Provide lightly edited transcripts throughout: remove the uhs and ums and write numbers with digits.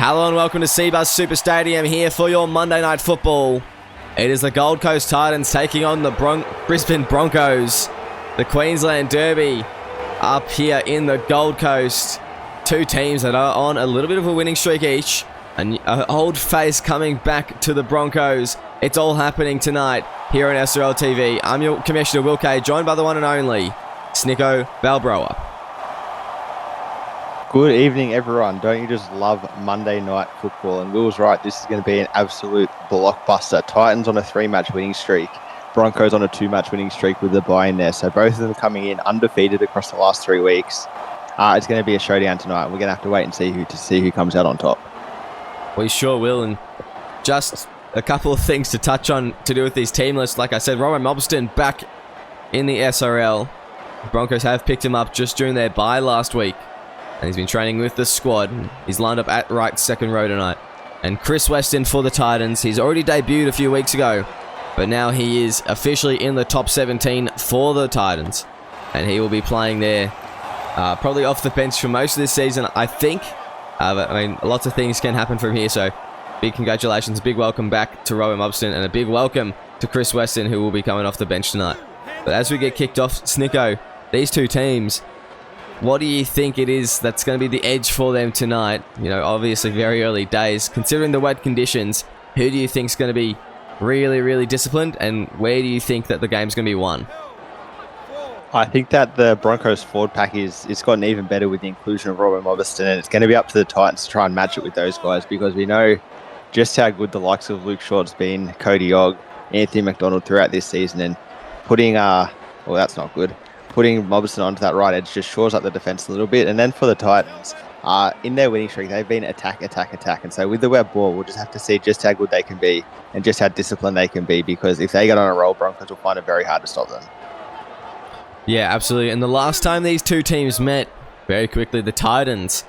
Hello and welcome to Seabus Super Stadium here for your Monday Night Football. It is the Gold Coast Titans taking on the Brisbane Broncos. The Queensland Derby up here in the Gold Coast. Two teams that are on a little bit of a winning streak each. An old face coming back to the Broncos. It's all happening tonight here on SRL TV. I'm your Commissioner Will Kay, joined by the one and only Snicko Valbroa. Good evening, everyone. Don't you just love Monday Night Football? And Will's right, this is going to be an absolute blockbuster. Titans on a 3-match winning streak. Broncos on a 2-match winning streak with the bye in there. So both of them coming in undefeated across the last 3 weeks. It's going to be a showdown tonight. We're going to have to wait and see who comes out on top. We sure will. And just a couple of things to touch on to do with these team lists. Like I said, Rowan Mobston back in the SRL. The Broncos have picked him up just during their bye last week. And he's been training with the squad. He's lined up at right second row tonight. And Chris Weston for the Titans. He's already debuted a few weeks ago. But now he is officially in the top 17 for the Titans. And he will be playing there. Probably off the bench for most of this season, I think. But, I mean, lots of things can happen from here. So, big congratulations. Big welcome back to Rowan Mobston. And a big welcome to Chris Weston, who will be coming off the bench tonight. But as we get kicked off, Snicko, these two teams... what do you think it is that's going to be the edge for them tonight? You know, obviously very early days. Considering the wet conditions, who do you think is going to be really, really disciplined? And where do you think that the game's going to be won? I think that the Broncos forward pack is gotten even better with the inclusion of Robert Mobston. And it's going to be up to the Titans to try and match it with those guys. Because we know just how good the likes of Luke Short's been, Cody Ogg, Anthony McDonald throughout this season. And putting, well, that's not good. Putting Mobston onto that right edge just shores up the defence a little bit. And then for the Titans, in their winning streak, they've been attack. And so with the wet ball, we'll just have to see just how good they can be and just how disciplined they can be. Because if they get on a roll, Broncos will find it very hard to stop them. Yeah, absolutely. And the last time these two teams met, very quickly, the Titans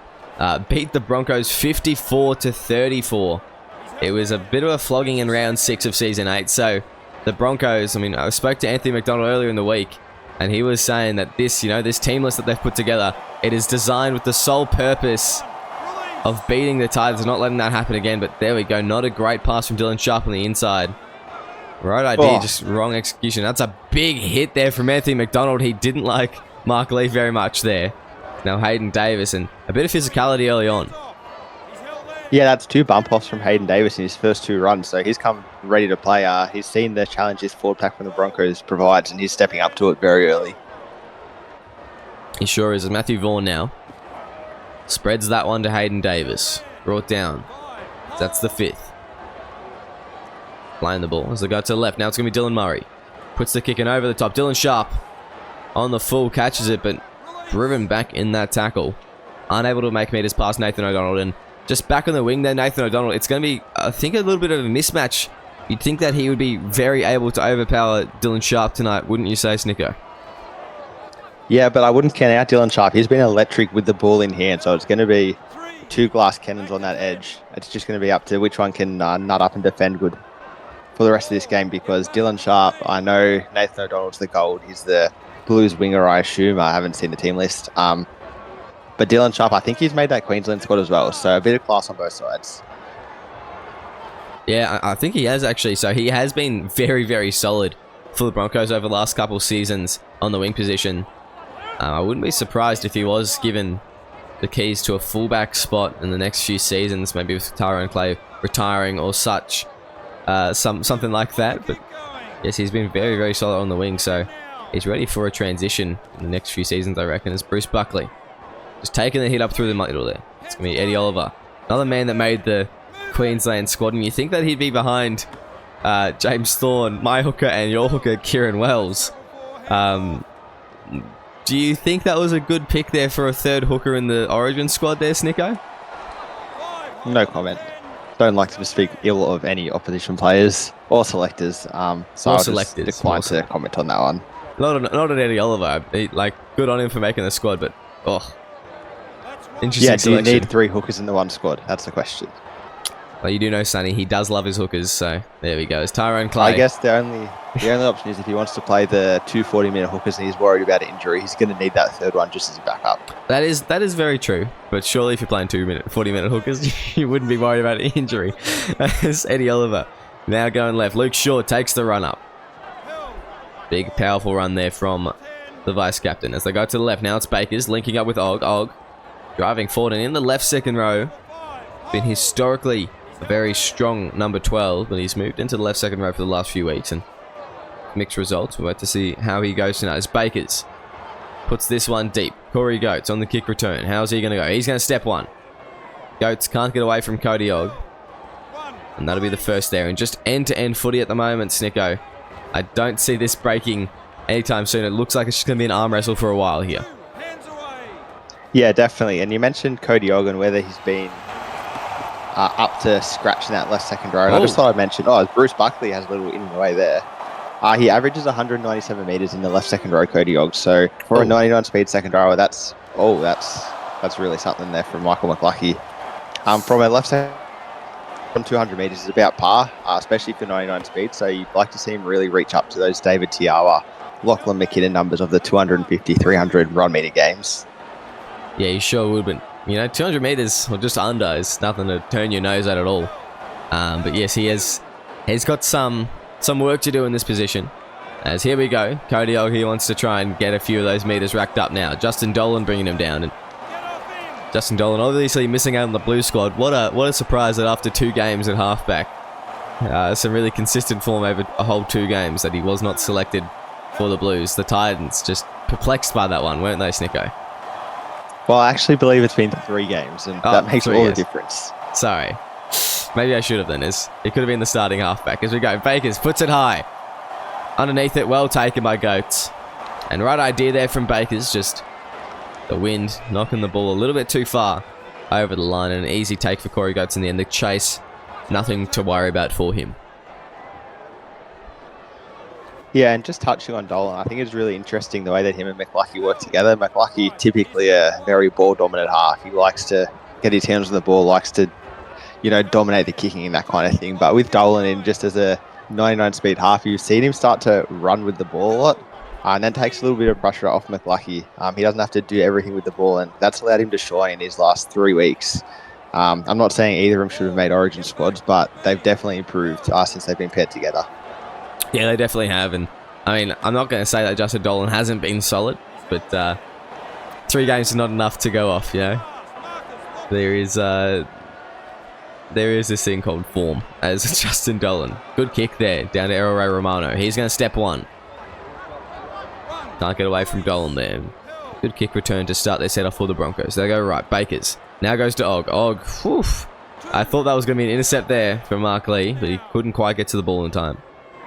beat the Broncos 54-34. It was a bit of a flogging in round 6 of season 8. So the Broncos, I mean, I spoke to Anthony McDonald earlier in the week. And he was saying that this team list that they've put together, it is designed with the sole purpose of beating the Titans and not letting that happen again. But there we go. Not a great pass from Dylan Sharp on the inside. Right idea, just wrong execution. That's a big hit there from Anthony McDonald. He didn't like Mark Leaf very much there. Now Hayden Davis and a bit of physicality early on. Yeah, that's 2 bump-offs from Hayden Davis in his first 2 runs. So he's come ready to play. He's seen the challenge this forward pack from the Broncos provides, and he's stepping up to it very early. He sure is. Matthew Vaughan now spreads that one to Hayden Davis. Brought down. That's the 5th. Playing the ball as they go to the left. Now it's going to be Dylan Murray. Puts the kick in over the top. Dylan Sharp on the full. Catches it, but driven back in that tackle. Unable to make meters past Nathan O'Donnell. And just back on the wing there, Nathan O'Donnell. It's going to be, I think, a little bit of a mismatch. You'd think that he would be very able to overpower Dylan Sharp tonight, wouldn't you say, Snicko? Yeah, but I wouldn't count out Dylan Sharp. He's been electric with the ball in hand, so it's going to be 2 glass cannons on that edge. It's just going to be up to which one can nut up and defend good for the rest of this game, because Dylan Sharp, I know Nathan O'Donnell's the gold. He's the Blues winger, I assume. I haven't seen the team list. But Dylan Sharp, I think he's made that Queensland squad as well. So a bit of class on both sides. Yeah, I think he has actually. So he has been very, very solid for the Broncos over the last couple of seasons on the wing position. I wouldn't be surprised if he was given the keys to a fullback spot in the next few seasons, maybe with Tyrone Clay retiring or such. Something like that. But yes, he's been very, very solid on the wing. So he's ready for a transition in the next few seasons, I reckon, as Bruce Buckley. Just taking the hit up through the middle there. It's going to be Eddie Oliver. Another man that made the Queensland squad. And you think that he'd be behind James Thorne, my hooker, and your hooker, Kieran Wells. Do you think that was a good pick there for a 3rd hooker in the Origin squad there, Snicko? No comment. Don't like to speak ill of any opposition players or selectors. So I'll just decline to comment on that one. Not an Eddie Oliver. Good on him for making the squad, but... interesting yeah, do selection. you need 3 hookers in the one squad? That's the question. Well, you do know, Sonny, he does love his hookers, so there we go. It's Tyrone Clay. I guess the only option is if he wants to play the 2 40-minute hookers and he's worried about injury, he's going to need that third one just as a backup. That is very true. But surely if you're playing 40-minute hookers, you wouldn't be worried about injury. It's Eddie Oliver now going left. Luke Shaw takes the run up. Big, powerful run there from the vice-captain. As they go to the left, now it's Bakers linking up with Og. Og driving forward and in the left second row. Been historically a very strong number 12, but he's moved into the left second row for the last few weeks, and mixed results. We'll wait to see how he goes tonight. As Bakers puts this one deep. Corey Goats on the kick return. How's he going to go? He's going to step one. Goats can't get away from Cody Og. And that'll be the first there. And just end-to-end footy at the moment, Snicko. I don't see this breaking anytime soon. It looks like it's just going to be an arm wrestle for a while here. Yeah, definitely. And you mentioned Cody Og and whether he's been up to scratch in that left second row. And I just thought I'd mention, Bruce Buckley has a little in the way there. He averages 197 metres in the left second row, Cody Og. So for a 99 speed second rower, that's really something there from Michael McLuckie. From a left second from 200 metres is about par, especially for 99 speed. So you'd like to see him really reach up to those David Tiawa, Lachlan McKinnon numbers of the 250, 300 run metre games. Yeah, you sure would, but 200 metres or just under is nothing to turn your nose at all. But yes, he's got some work to do in this position. As here we go, Cody Og, he wants to try and get a few of those metres racked up now. Justin Dolan bringing him down, and Justin Dolan obviously missing out on the blue squad. What a surprise that after 2 games at halfback, some really consistent form over a whole 2 games, that he was not selected for the Blues. The Titans just perplexed by that one, weren't they, Snicko? Well, I actually believe it's been 3 games, and that makes all the difference. Sorry. Maybe I should have then. It could have been the starting halfback. As we go, Bakers puts it high. Underneath it, well taken by Goats. And right idea there from Bakers, just the wind knocking the ball a little bit too far over the line, and an easy take for Corey Goats in the end. The chase, nothing to worry about for him. Yeah, and just touching on Dolan, I think it's really interesting the way that him and McLuckie work together. McLuckie, typically a very ball-dominant half. He likes to get his hands on the ball, likes to, dominate the kicking and that kind of thing. But with Dolan in just as a 99 speed half, you've seen him start to run with the ball a lot, and that takes a little bit of pressure off McLuckie. He doesn't have to do everything with the ball, and that's allowed him to shine in his last 3 weeks. I'm not saying either of them should have made Origin squads, but they've definitely improved since they've been paired together. Yeah, they definitely have, and I'm not going to say that Justin Dolan hasn't been solid, but 3 games is not enough to go off, There is this thing called form, as Justin Dolan. Good kick there, down to Errol Ray Romano. He's going to step one. Can't get away from Dolan there. Good kick return to start their set off for the Broncos. They go right, Bakers. Now goes to Og. Og, whew. I thought that was going to be an intercept there from Mark Lee, but he couldn't quite get to the ball in time.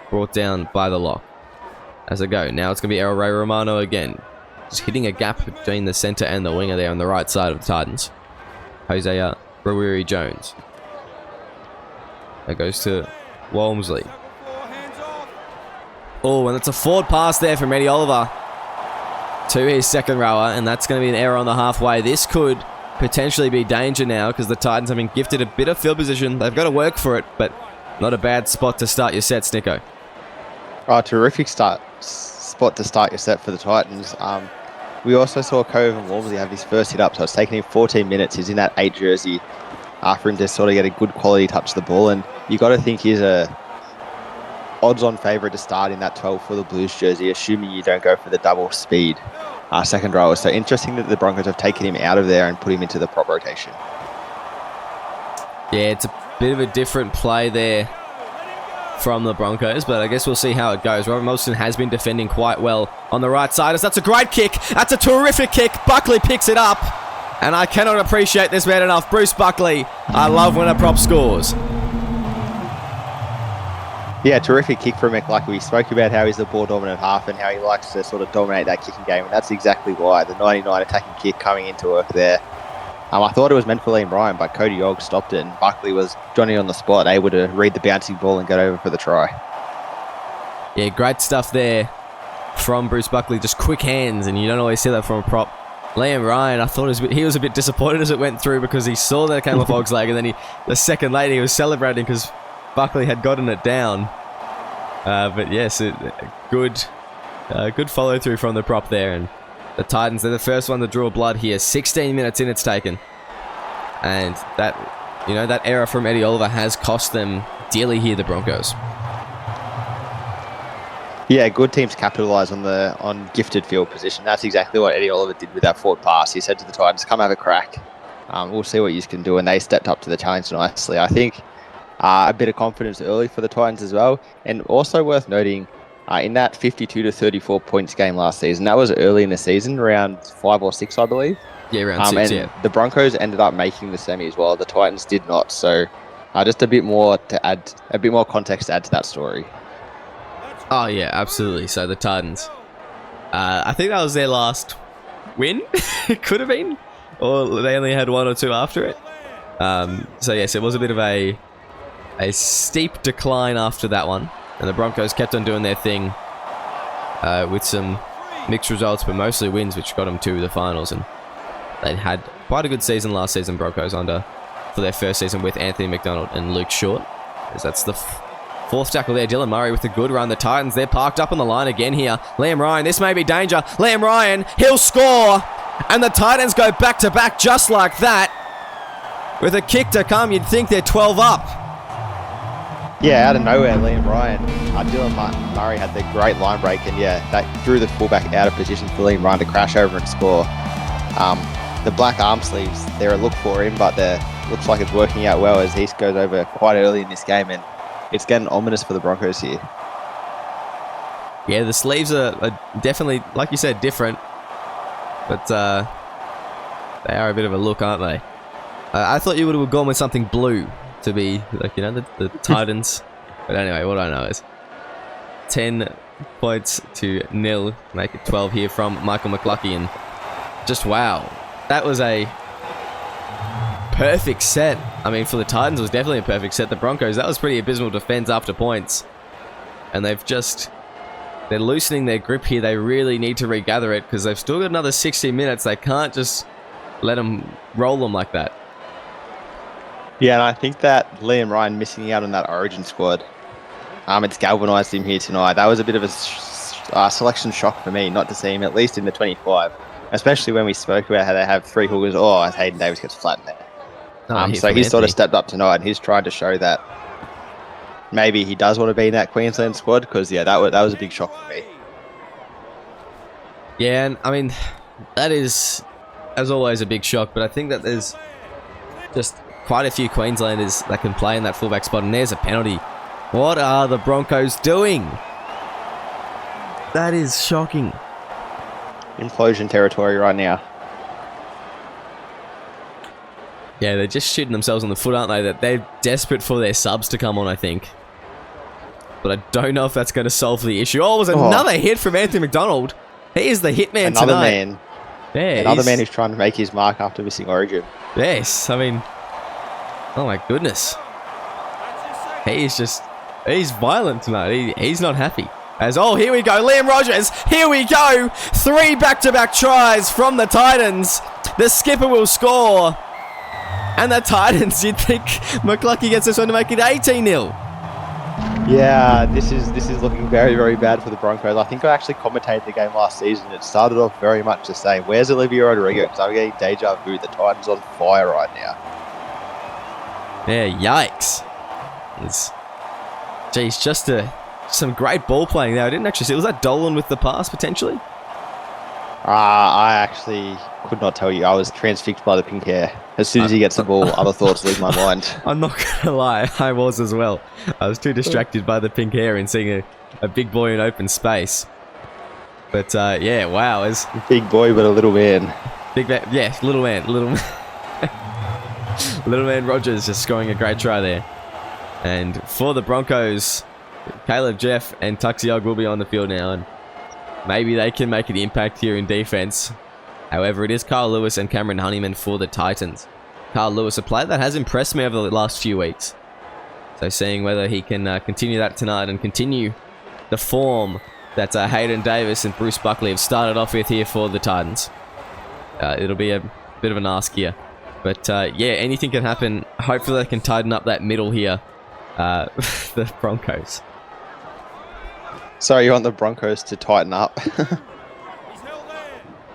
Brought down by the lock. As they go, now it's going to be Errol Ray Romano again. Just hitting a gap between the centre and the winger there on the right side of the Titans. Hosea Rawiri Jones. That goes to Walmsley. Oh, and it's a forward pass there from Eddie Oliver to his second rower, and that's going to be an error on the halfway. This could potentially be danger now, because the Titans have been gifted a bit of field position. They've got to work for it, but not a bad spot to start your set, Snicko. Oh, terrific spot to start your set for the Titans. We also saw Cove and Walmsley have his first hit up, so it's taken him 14 minutes. He's in that 8 jersey for him to sort of get a good quality touch of the ball, and you got to think he's a odds-on favourite to start in that 12 for the Blues jersey, assuming you don't go for the double speed second rower. So interesting that the Broncos have taken him out of there and put him into the prop rotation. Yeah, it's a bit of a different play there from the Broncos, but I guess we'll see how it goes. Robert Mostyn has been defending quite well on the right side. That's a great kick. That's a terrific kick. Buckley picks it up, and I cannot appreciate this man enough. Bruce Buckley, I love when a prop scores. Yeah, terrific kick from McLuckie. We spoke about how he's the ball-dominant half and how he likes to sort of dominate that kicking game, and that's exactly why. The 99 attacking kick coming into work there. I thought it was meant for Liam Ryan, but Cody Og stopped it, and Buckley was Johnny on the spot, able to read the bouncing ball and get over for the try. Yeah, great stuff there from Bruce Buckley. Just quick hands, and you don't always see that from a prop. Liam Ryan, I thought he was a bit disappointed as it went through because he saw that it came off Ogg's leg, and then the second later he was celebrating because Buckley had gotten it down. But yes, good follow through from the prop there, and the Titans, they're the first one to draw blood here. 16 minutes in, it's taken, and that error from Eddie Oliver has cost them dearly here, the Broncos. Yeah, good teams capitalise on gifted field position. That's exactly what Eddie Oliver did with that forward pass. He said to the Titans, "Come have a crack. We'll see what you can do," and they stepped up to the challenge nicely. I think a bit of confidence early for the Titans as well, and also worth noting. In that 52 to 34 points game last season, that was early in the season, round 5 or 6, I believe. Yeah, round 6, yeah. The Broncos ended up making the semis while the Titans did not. So just a bit more context to add to that story. Oh, yeah, absolutely. So the Titans, I think that was their last win. It could have been. Or they only had 1 or 2 after it. So, yes, it was a bit of a steep decline after that one. And the Broncos kept on doing their thing with some mixed results, but mostly wins, which got them to the finals. And they'd had quite a good season last season, Broncos, for their first season with Anthony McDonald and Luke Short. As that's the fourth tackle there. Dylan Murray with a good run. The Titans, they're parked up on the line again here. Liam Ryan, this may be danger. Liam Ryan, he'll score. And the Titans go back-to-back just like that. With a kick to come, you'd think they're 12 up. Yeah, out of nowhere, Liam Ryan. Dylan Murray had the great line break, and that drew the fullback out of position for Liam Ryan to crash over and score. The black arm sleeves, they're a look for him, but looks like it's working out well as he goes over quite early in this game, and it's getting ominous for the Broncos here. Yeah, the sleeves are definitely, like you said, different, but they are a bit of a look, aren't they? I thought you would have gone with something blue to be, the Titans. But anyway, what I know is 10 points to 0. Make it 12 here from Michael McLuckie. And just wow. That was a perfect set. I mean, for the Titans, it was definitely a perfect set. The Broncos, that was pretty abysmal defense after points. And they're loosening their grip here. They really need to regather it because they've still got another 60 minutes. They can't just let them roll them like that. Yeah, and I think that Liam Ryan missing out on that Origin squad, it's galvanised him here tonight. That was a bit of a selection shock for me, not to see him at least in the 25, especially when we spoke about how they have 3 hookers. As Hayden Davis gets flat in there. So he's sort of stepped up tonight, and he's trying to show that maybe he does want to be in that Queensland squad, because that was a big shock for me. Yeah, and I mean, that is, as always, a big shock, but I think that there's just quite a few Queenslanders that can play in that fullback spot, and there's a penalty. What are the Broncos doing? That is shocking. Implosion territory right now. Yeah, they're just shooting themselves on the foot, aren't they? That they're desperate for their subs to come on, I think. But I don't know if that's going to solve the issue. Oh, it was another hit from Anthony McDonald. He is the hitman tonight. Another man. Yeah, another man who's trying to make his mark after missing Origin. Yes, I mean, oh my goodness. He's violent tonight. He's not happy. Here we go. Liam Rogers. Here we go. 3 back-to-back tries from the Titans. The skipper will score. And the Titans, you'd think McLuckie gets this one to make it 18-0. Yeah, this is looking very, very bad for the Broncos. I think I actually commentated the game last season. It started off very much the same. Where's Olivia Rodrigo? Because I'm getting deja vu. The Titans on fire right now. Yeah, yikes. Geez, just some great ball playing there. I didn't actually see. Was that Dolan with the pass, potentially? I actually could not tell you. I was transfixed by the pink hair. As soon as he gets the ball, other thoughts leave my mind. I'm not going to lie. I was as well. I was too distracted by the pink hair and seeing a big boy in open space. But, yeah, wow. Big boy, but a little man. Big man. Yeah, little man. Little man Rogers just scoring a great try there. And for the Broncos, Caleb Jeff and Tuxiog will be on the field now, and maybe they can make an impact here in defense. However, it is Carl Lewis and Cameron Honeyman for the Titans. Carl Lewis, a player that has impressed me over the last few weeks. So seeing whether he can continue that tonight and continue the form that Hayden Davis and Bruce Buckley have started off with here for the Titans. it'll be a bit of an ask here. But yeah, anything can happen. Hopefully they can tighten up that middle here. The Broncos. So you want the Broncos to tighten up?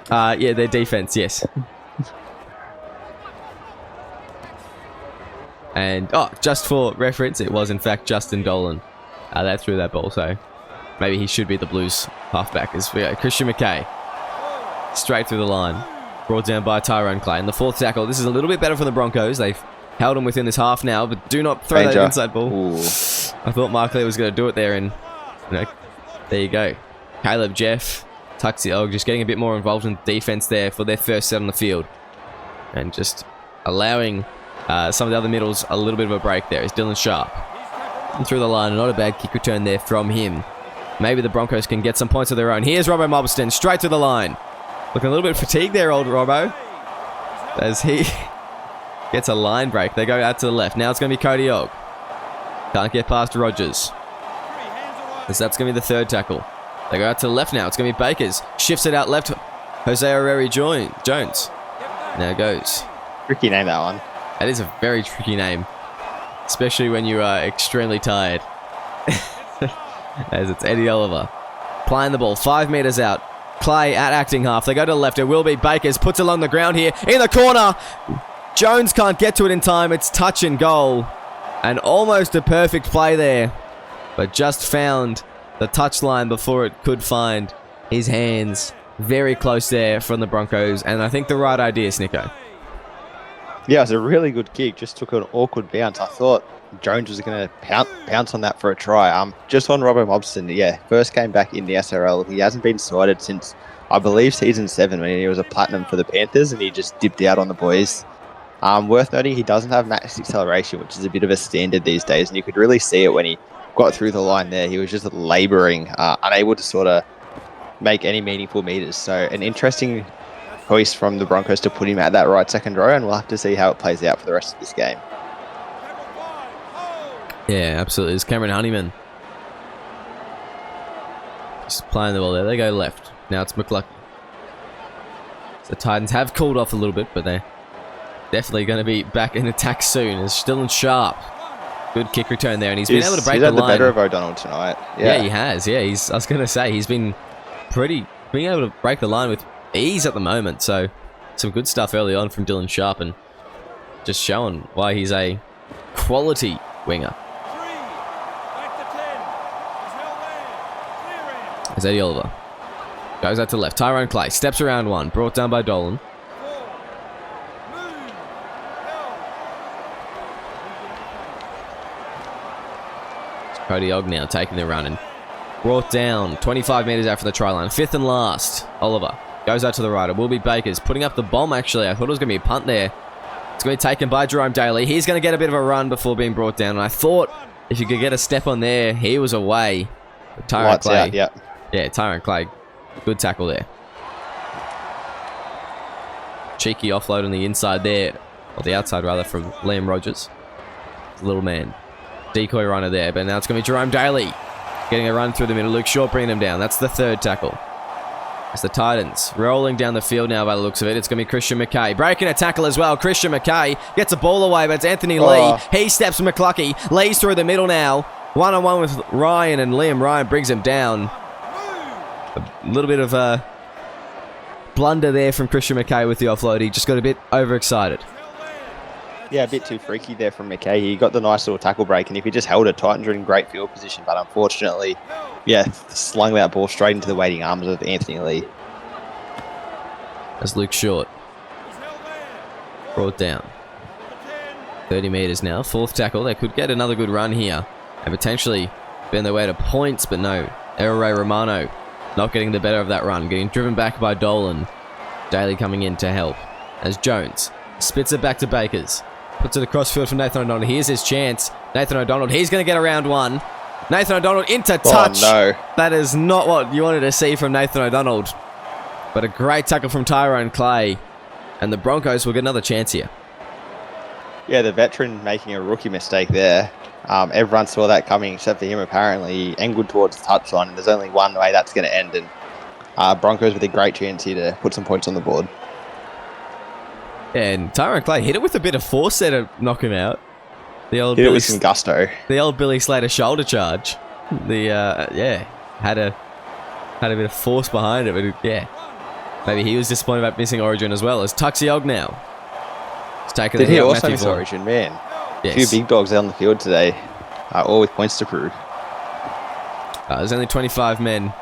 Yeah, their defense, yes. And, just for reference, it was in fact Justin Dolan that threw that ball, so maybe he should be the Blues halfback. As we go, Christian McKay, straight through the line, brought down by Tyrone Clay. And the fourth tackle, this is a little bit better for the Broncos. They've held him within this half now, but do not throw that inside ball. Ooh. I thought Mark Lee was going to do it there, and there you go. Caleb Jeff, Tuxiog, just getting a bit more involved in defense there for their first set on the field. And just allowing some of the other middles a little bit of a break there. Is Dylan Sharp. And through the line, not a bad kick return there from him. Maybe the Broncos can get some points of their own. Here's Robbo Mobston, straight to the line. Looking a little bit fatigued there, old Robbo. As he gets a line break. They go out to the left. Now it's going to be Cody Ogg. Can't get past Rogers. As that's going to be the third tackle. They go out to the left now. It's going to be Bakers. Shifts it out left. Jose Oreri Jones. Now goes. Tricky name, that one. That is a very tricky name. Especially when you are extremely tired. As it's Eddie Oliver. Playing the ball. 5 meters out. Clay at acting half. They go to the left. It will be Bakers. Puts it along the ground here. In the corner. Jones can't get to it in time. It's touch and goal. And almost a perfect play there. But just found the touchline before it could find his hands. Very close there from the Broncos. And I think the right idea, Snicko. Yeah, it was a really good kick. Just took an awkward bounce. I thought Jones was going to pounce on that for a try. Just on Robbo Mobston, yeah, first came back in the SRL. He hasn't been sighted since, I believe, season 7 when he was a platinum for the Panthers, and he just dipped out on the boys. Worth noting, he doesn't have max acceleration, which is a bit of a standard these days, and you could really see it when he got through the line there. He was just labouring, unable to sort of make any meaningful meters. So an interesting choice from the Broncos to put him at that right second row, and we'll have to see how it plays out for the rest of this game. Yeah, absolutely. It's Cameron Honeyman. Just playing the ball there. They go left. Now it's McLucky. So the Titans have cooled off a little bit, but they're definitely going to be back in attack soon. It's Dylan Sharp. Good kick return there, and he's been able to break the line. He's had the better of O'Donnell tonight. Yeah, he has. Yeah, I was going to say, he's been being able to break the line with ease at the moment. So some good stuff early on from Dylan Sharp, and just showing why he's a quality winger. As Eddie Oliver goes out to left. Tyrone Clay steps around one. Brought down by Dolan. It's Cody Ogg now taking the run and brought down 25 metres out from the try line. Fifth and last. Oliver goes out to the right. It will be Bakers putting up the bomb, actually. I thought it was going to be a punt there. It's going to be taken by Jerome Daly. He's going to get a bit of a run before being brought down. And I thought if you could get a step on there, he was away. Tyrone Clay. Out, yeah. Yeah, Tyrone Clay. Good tackle there. Cheeky offload on the inside there. Or the outside, rather, from Liam Rogers. Little man. Decoy runner there. But now it's going to be Jerome Daly. Getting a run through the middle. Luke Short bringing him down. That's the third tackle. It's the Titans rolling down the field now by the looks of it. It's going to be Christian McKay. Breaking a tackle as well. Christian McKay gets a ball away, but it's Anthony Lee. He steps McClucky. Lee's through the middle now. One-on-one with Ryan, and Liam Ryan brings him down. A little bit of a blunder there from Christian McKay with the offload. He just got a bit overexcited. Yeah, a bit too freaky there from McKay. He got the nice little tackle break, and if he just held it, Titans are in great field position, but unfortunately, yeah, slung that ball straight into the waiting arms of Anthony Lee. As Luke Short brought down. 30 metres now. Fourth tackle. They could get another good run here and potentially bend their way to points, but no. Erre Romano not getting the better of that run. Getting driven back by Dolan. Daly coming in to help. As Jones spits it back to Bakers. Puts it across field for Nathan O'Donnell. Here's his chance. Nathan O'Donnell. He's going to get around one. Nathan O'Donnell into touch. Oh, no. That is not what you wanted to see from Nathan O'Donnell. But a great tackle from Tyrone Clay. And the Broncos will get another chance here. Yeah, the veteran making a rookie mistake there. Everyone saw that coming except for him, apparently. He angled towards the touchline, and there's only one way that's going to end. And Broncos with a great chance here to put some points on the board. And Tyrone Clay hit it with a bit of force there to knock him out. The old Hit it with some gusto. The old Billy Slater shoulder charge. Had a bit of force behind it, but yeah. Maybe he was disappointed about missing Origin as well as Tuxiog now. He's taken Did the he hit, also Matthew miss Vaughan. Origin, man? Yes. A few big dogs out on the field today, all with points to prove. There's only 25 men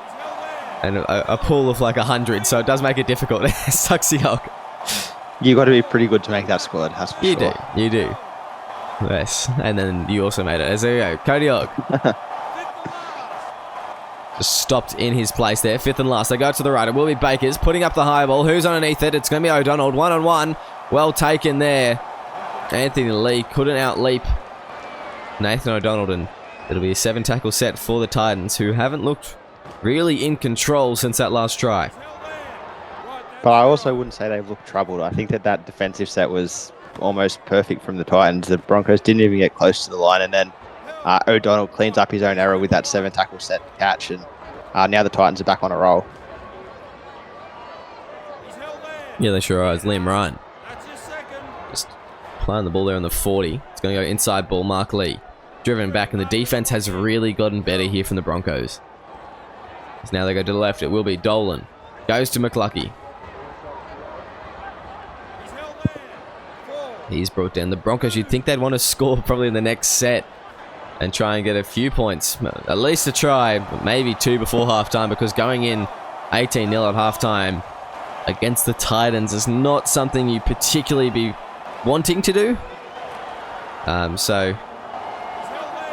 and a pool of like 100, so it does make it difficult. Tuxiog. You got to be pretty good to make that squad, that's for sure. You do. Yes, and then you also made it. As there you go, Cody Ogg. Just stopped in his place there. Fifth and last. They go to the right. It will be Bakers putting up the high ball. Who's underneath it? It's going to be O'Donnell. 1-on-1. Well taken there. Anthony Lee couldn't outleap Nathan O'Donnell. And it'll be a 7-tackle set for the Titans, who haven't looked really in control since that last try. But I also wouldn't say they've looked troubled. I think that defensive set was almost perfect from the Titans. The Broncos didn't even get close to the line, and then O'Donnell cleans up his own error with that 7-tackle set catch, and now the Titans are back on a roll. Yeah, they sure are. It's Liam Ryan. Just playing the ball there on the 40. It's going to go inside ball. Mark Lee driven back, and the defense has really gotten better here from the Broncos. So now they go to the left. It will be Dolan. Goes to McLucky. He's brought down the Broncos. You'd think they'd want to score probably in the next set and try and get a few points. At least a try, but maybe 2 before halftime, because going in 18-0 at halftime against the Titans is not something you particularly be wanting to do. So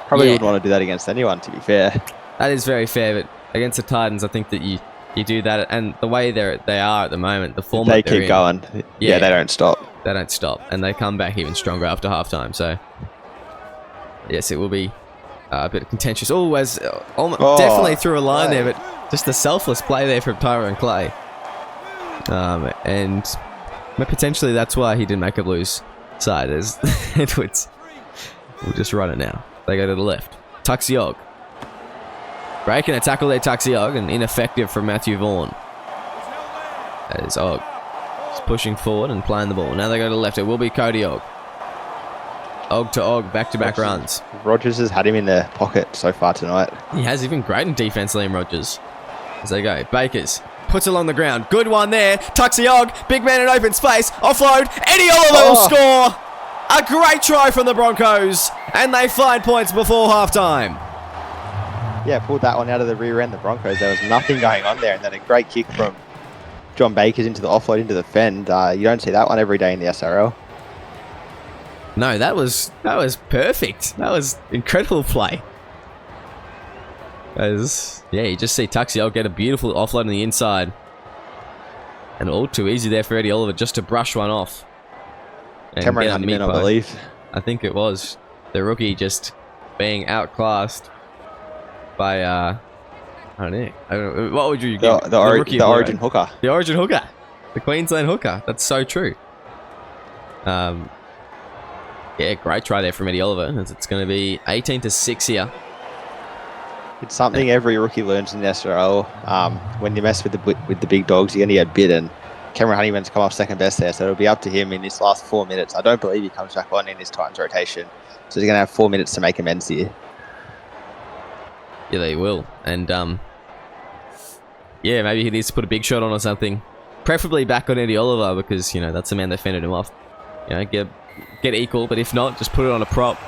probably wouldn't want to do that against anyone, to be fair. That is very fair, but against the Titans, I think that you do that, and the way they are at the moment, the format they keep going. Yeah, they don't stop. They don't stop, and they come back even stronger after halftime. So, yes, it will be a bit contentious. Definitely through a line there, but just the selfless play there from Tyrone Clay. And potentially that's why he didn't make a blues side, as Edwards will just run it now. They go to the left. Tuxiog. Breaking a tackle there, Tuxiog, and ineffective from Matthew Vaughan. That is Ogg. Pushing forward and playing the ball. Now they go to the left. It will be Cody Ogg. Ogg to Ogg, back-to-back runs. Rogers has had him in the pocket so far tonight. He has even great in defense, Liam Rogers. As they go. Bakers puts along the ground. Good one there. Tuxie Ogg, big man in open space. Offload. Eddie Oliver will score. A great try from the Broncos. And they find points before halftime. Yeah, pulled that one out of the rear end, the Broncos. There was nothing going on there. And then a great kick from John Bakers into the offload, into the fend. You don't see that one every day in the SRL. No, that was perfect. That was incredible play. You just see Tuxie get a beautiful offload on the inside. And all too easy there for Eddie Oliver just to brush one off. Cameron Honeyman, I believe. I think it was. The rookie just being outclassed by, I don't know. What would you give? The Origin hooker. The Origin hooker. The Queensland hooker. That's so true. Yeah, great try there from Eddie Oliver. It's going to be 18-6 here. It's something every rookie learns in the SRL. When you mess with the big dogs, you're going to get bitten. Cameron Honeyman's come off second best there, so it'll be up to him in this last 4 minutes. I don't believe he comes back on in this Titans rotation. So he's going to have 4 minutes to make amends here. Yeah, they will. And, yeah, maybe he needs to put a big shot on or something. Preferably back on Eddie Oliver, because, that's the man that fended him off. Get equal, but if not, just put it on a prop.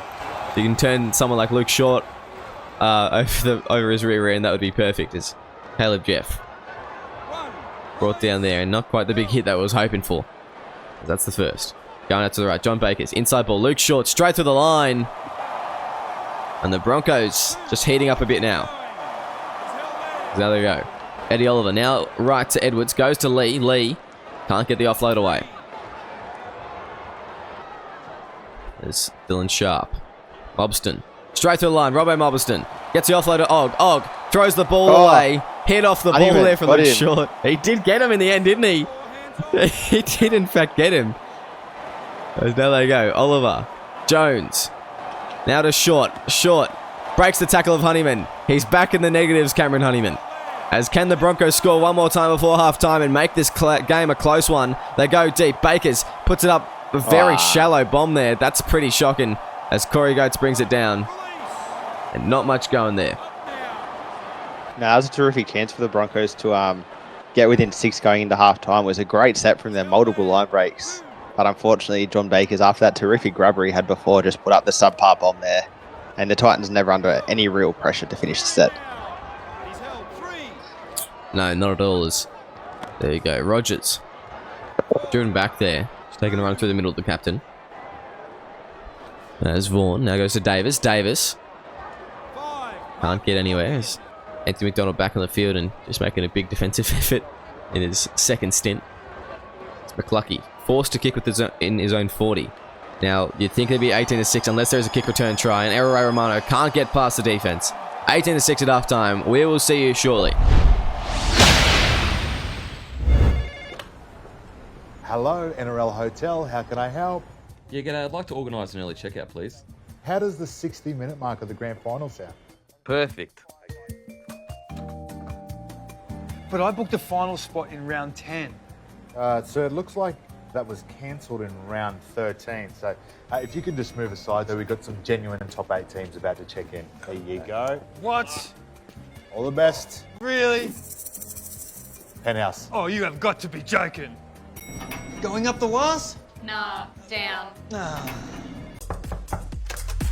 If you can turn someone like Luke Short over his rear end, that would be perfect. As Caleb Jeff brought down there, and not quite the big hit that I was hoping for. That's the first. Going out to the right, John Bakers, inside ball, Luke Short, straight through the line. And the Broncos just heating up a bit now. There they go. Eddie Oliver now right to Edwards, goes to Lee. Lee can't get the offload away. There's Dylan Sharp. Mobston. Straight through the line. Robbo Mobston. Gets the offload to Ogg. Ogg throws the ball away. Hit off the ball there from Luke Short. He did get him in the end, didn't he? He did in fact get him. There they go. Oliver. Jones. Now to Short. Short breaks the tackle of Honeyman. He's back in the negatives, Cameron Honeyman. As can the Broncos score one more time before half-time and make this game a close one? They go deep. Bakers puts it up. A very shallow bomb there. That's pretty shocking as Corey Goetz brings it down. And not much going there. No, that was a terrific chance for the Broncos to get within 6 going into half-time. It was a great set from their multiple line breaks. But unfortunately, John Bakers, after that terrific grubber he had before, just put up the subpar bomb there. And the Titans never under any real pressure to finish the set. No, not at all. There you go. Rogers. Driven back there. Just taking a run through the middle of the captain. There's Vaughan. Now goes to Davis. Davis. Can't get anywhere. As Anthony McDonald back on the field and just making a big defensive effort in his second stint. It's McClucky. Forced to kick with in his own 40. Now, you'd think it'd be 18-6 unless there's a kick return try. And Ray Romano can't get past the defense. 18-6 at halftime. We will see you shortly. Hello, NRL Hotel. How can I help? Yeah, g'day. I'd like to organise an early checkout, please. How does the 60-minute mark of the grand final sound? Perfect. But I booked a final spot in round 10. So it looks like that was cancelled in round 13. So if you could just move aside, though, we've got some genuine top 8 teams about to check in. There you go. What? All the best. Really? Penthouse. Oh, you have got to be joking. Going up the was? Nah, down.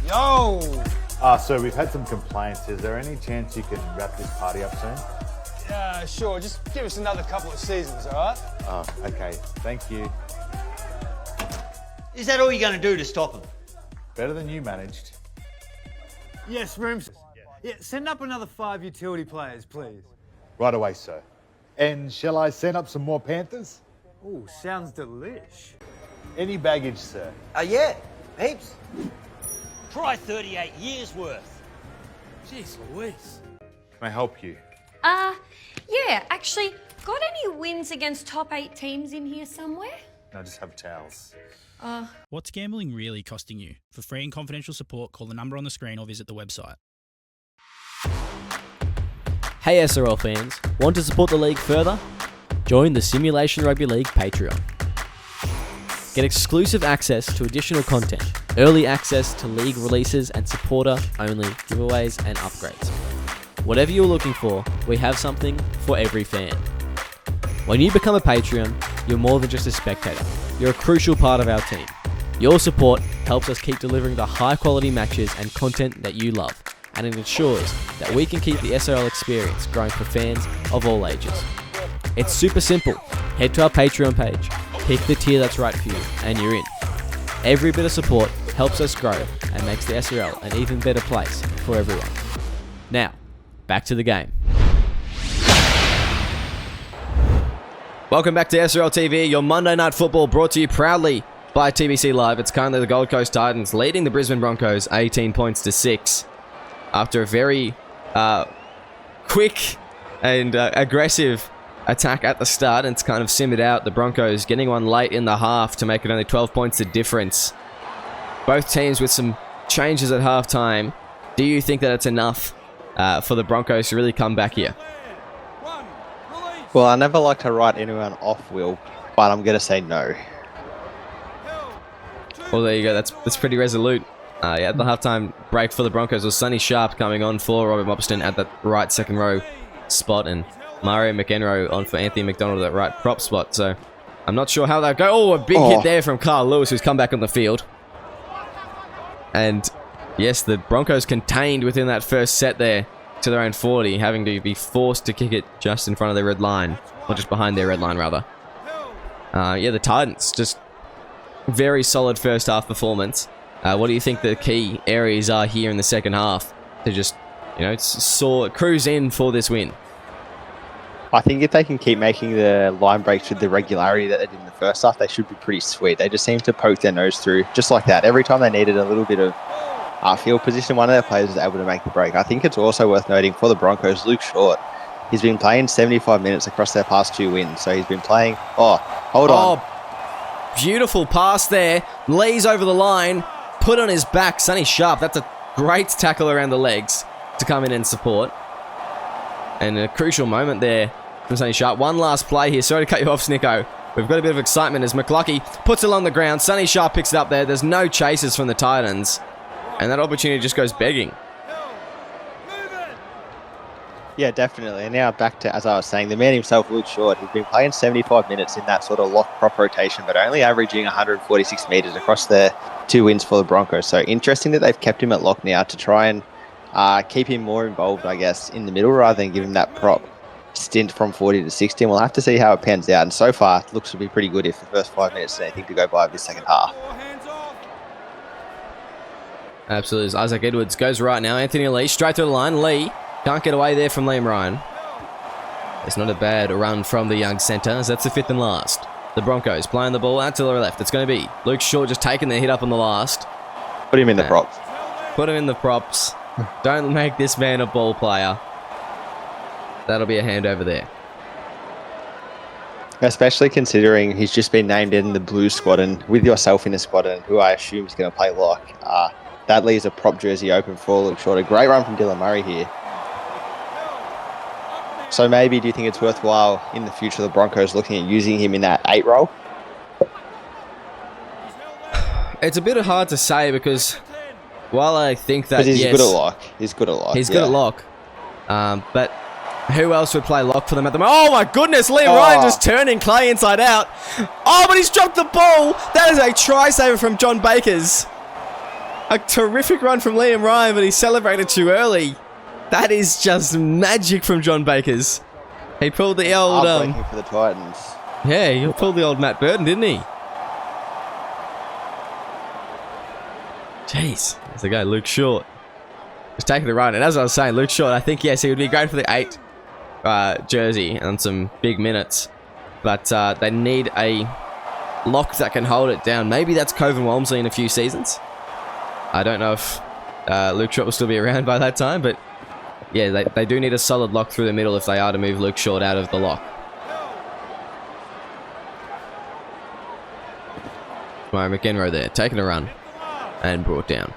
Yo! So we've had some complaints. Is there any chance you can wrap this party up soon? Yeah, sure. Just give us another couple of seasons, all right? Oh, okay. Thank you. Is that all you're going to do to stop them? Better than you managed. Yes, rooms. Yeah, send up another 5 utility players, please. Right away, sir. And shall I send up some more Panthers? Ooh, sounds delish. Any baggage, sir? Yeah, heaps. Try 38 years worth. Jeez Louise. Can I help you? Yeah, actually, got any wins against top 8 teams in here somewhere? No, just have towels. What's gambling really costing you? For free and confidential support, call the number on the screen or visit the website. Hey SRL fans, want to support the league further? Join the Simulation Rugby League Patreon. Get exclusive access to additional content, early access to league releases and supporter-only giveaways and upgrades. Whatever you're looking for, we have something for every fan. When you become a Patreon, you're more than just a spectator. You're a crucial part of our team. Your support helps us keep delivering the high-quality matches and content that you love, and it ensures that we can keep the SRL experience growing for fans of all ages. It's super simple. Head to our Patreon page, pick the tier that's right for you, and you're in. Every bit of support helps us grow and makes the SRL an even better place for everyone. Now, back to the game. Welcome back to SRL TV, your Monday Night Football brought to you proudly by TBC Live. It's currently the Gold Coast Titans leading the Brisbane Broncos 18 points to 6 after a very quick and aggressive attack at the start, and it's kind of simmered out. The Broncos getting one late in the half to make it only 12 points of difference. Both teams with some changes at halftime. Do you think that it's enough for the Broncos to really come back here? Well, I never like to write anyone off, Will, but I'm going to say no. Well, there you go. That's pretty resolute. Yeah, the halftime break for the Broncos was Sonny Sharp coming on for Robert Mopston at that right second row spot, and Mario McEnroe on for Anthony McDonald at that right prop spot. So I'm not sure how that go. Oh, a big hit there from Carl Lewis, who's come back on the field. And yes, the Broncos contained within that first set there to their own 40, having to be forced to kick it just in front of their red line, or just behind their red line rather. Yeah, the Titans just very solid first half performance. What do you think the key areas are here in the second half to just, cruise in for this win? I think if they can keep making the line breaks with the regularity that they did in the first half, they should be pretty sweet. They just seem to poke their nose through just like that. Every time they needed a little bit of field position, one of their players was able to make the break. I think it's also worth noting for the Broncos, Luke Short, he's been playing 75 minutes across their past 2 wins. So he's been playing... hold on. Beautiful pass there. Lays over the line. Put on his back. Sonny Sharp. That's a great tackle around the legs to come in and support. And a crucial moment there from Sonny Sharp. One last play here. Sorry to cut you off, Snicko. We've got a bit of excitement as McLucky puts it along the ground. Sonny Sharp picks it up there. There's no chasers from the Titans. And that opportunity just goes begging. Yeah, definitely. And now back to, as I was saying, the man himself, Luke Short. He's been playing 75 minutes in that sort of lock prop rotation, but only averaging 146 metres across the 2 wins for the Broncos. So interesting that they've kept him at lock now to try and keep him more involved, I guess, in the middle rather than give him that prop stint from 40 to 60. And we'll have to see how it pans out. And so far, it looks to be pretty good if the first 5 minutes is anything to go by of this second half. Absolutely. As Isaac Edwards goes right now. Anthony Lee straight through the line. Lee can't get away there from Liam Ryan. It's not a bad run from the young centre, as that's the 5th and last. The Broncos playing the ball out to the left. It's going to be Luke Short just taking the hit up on the last. Put him in the props. Put him in the props. Don't make this man a ball player. That'll be a handover there. Especially considering he's just been named in the Blues squad, and with yourself in the squad, and who I assume is going to play lock, that leaves a prop jersey open for Luke Short. A great run from Dylan Murray here. So maybe, do you think it's worthwhile in the future the Broncos looking at using him in that 8 role? It's a bit hard to say because while I think that he's good at lock. He's good at lock. He's good at lock. But who else would play lock for them at the moment? Oh my goodness, Liam Ryan just turning Clay inside out. Oh, but he's dropped the ball. That is a try saver from John Bakers. A terrific run from Liam Ryan, but he celebrated too early. That is just magic from John Bakers. He pulled the old... breaking for the Titans. Yeah, he pulled the old Matt Burton, didn't he? Jeez. There's the guy, Luke Short. Just taking the run. And as I was saying, Luke Short, I think, yes, he would be great for the 8 jersey and some big minutes. But they need a lock that can hold it down. Maybe that's Coven Walmsley in a few seasons. I don't know if Luke Short will still be around by that time, but yeah, they do need a solid lock through the middle if they are to move Luke Short out of the lock. Murray McEnroe there, taking a run and brought down.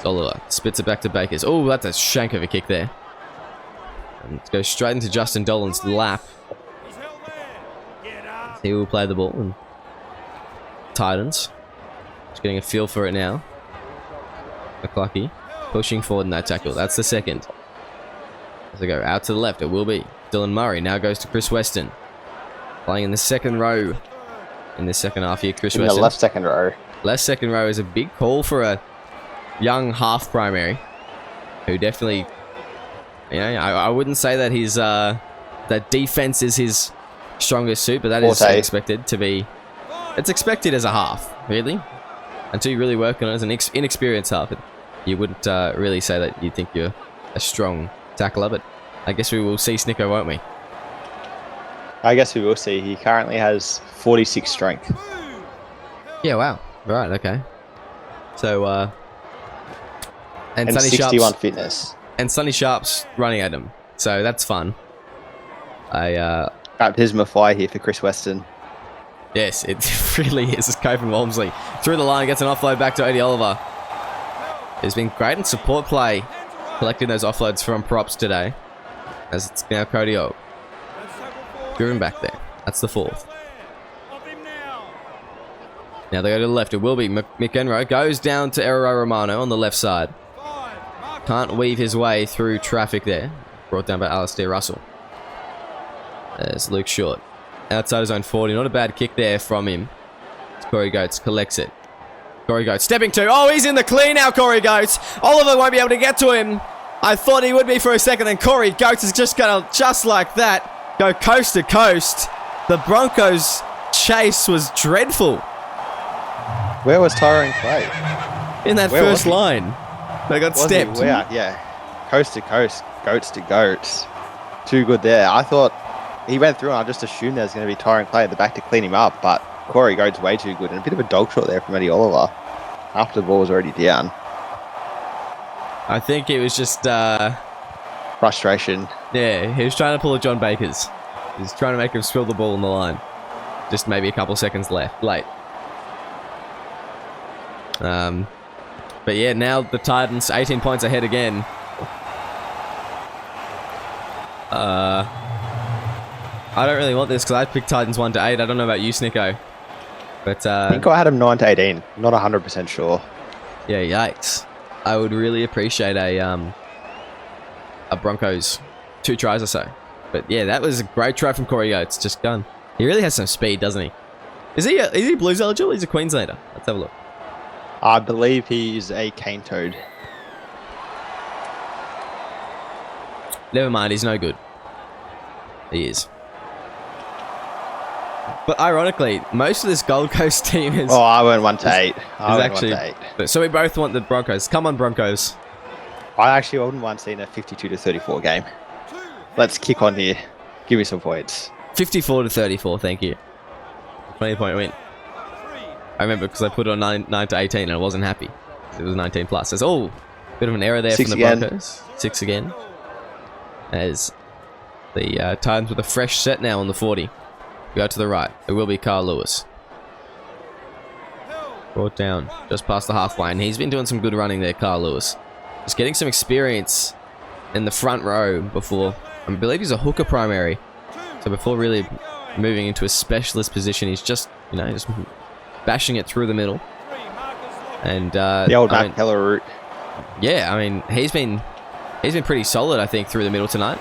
Oliver spits it back to Bakers. Oh, that's a shank of a kick there. And it goes straight into Justin Dolan's lap. He will play the ball. And Titans just getting a feel for it now. McLucky pushing forward in that tackle. That's the second. As they go out to the left, it will be Dylan Murray. Now goes to Chris Weston. Playing in the second row in this second half here. Chris Weston. The left second row. Left second row is a big call for a young half primary who definitely, you know, I wouldn't say that his that defense is his strongest suit, but that is expected to be. It's expected as a half, really, until you really work on it as an inexperienced half. You wouldn't really say that you think you're a strong tackler, but I guess we will see, Snicko, won't we? I guess we will see. He currently has 46 strength. Yeah, wow. Right, okay. So, and Sonny 61 Sharp's, fitness. And Sonny Sharp's running at him. So that's fun. Baptism of fire here for Chris Weston. Yes, it really is. It's Coven Walmsley. Through the line, gets an offload back to Odie Oliver. He's been great in support play, collecting those offloads from props today. As it's now Cody O. Driven back there. That's the 4th. Now they go to the left. It will be McEnroe. Goes down to Errol Romano on the left side. Can't weave his way through traffic there. Brought down by Alistair Russell. There's Luke Short. Outside his own 40. Not a bad kick there from him. It's Corey Goetz collects it. Corey Goetz stepping to. Oh, he's in the clear now, Corey Goetz. Oliver won't be able to get to him. I thought he would be for a second, and Corey Goetz is just going to, just like that, go coast to coast. The Broncos' chase was dreadful. Where was Tyrone Clay? In that first line. They got stepped. Yeah. Coast to coast. Goats to goats. Too good there. I thought he went through and I just assumed there was going to be Tyrone Clay at the back to clean him up, but Corey Goetz way too good. And a bit of a dog shot there from Eddie Oliver after the ball was already down. I think it was just... frustration. Yeah, he was trying to pull a John Bakers. He was trying to make him spill the ball on the line. Just maybe a couple seconds late. But yeah, now the Titans 18 points ahead again. I don't really want this because I picked Titans 1 to 8. I don't know about you, Snicko. But I think I had him 9 to 18. Not 100% sure. yeah, yikes. I would really appreciate a Broncos 2 tries or so. But yeah, that was a great try from Corey Oates. Just gone. He really has some speed, doesn't he? Is he Blues eligible? He's a Queenslander. Let's have a look. I believe he's a cane toad. Never mind, he's no good. He is. But ironically, most of this Gold Coast team is... Oh, I went 1 to 8. I went 1 to 8. So we both want the Broncos. Come on, Broncos. I actually wouldn't mind seeing a 52 to 34 game. Let's kick on here. Give me some points. 54 to 34, thank you. 20-point win. I remember because I put it on 9 to 18 and I wasn't happy. It was 19 plus. There's bit of an error there 6 from the again. Broncos. 6 again. As the Titans with a fresh set now on the 40. Go to the right. It will be Carl Lewis. Brought down just past the half line. He's been doing some good running there, Carl Lewis. Just getting some experience in the front row before. I believe he's a hooker primary. So before really moving into a specialist position, he's just, just bashing it through the middle. And the old Matt Keller route. Yeah, I mean, he's been pretty solid, I think, through the middle tonight.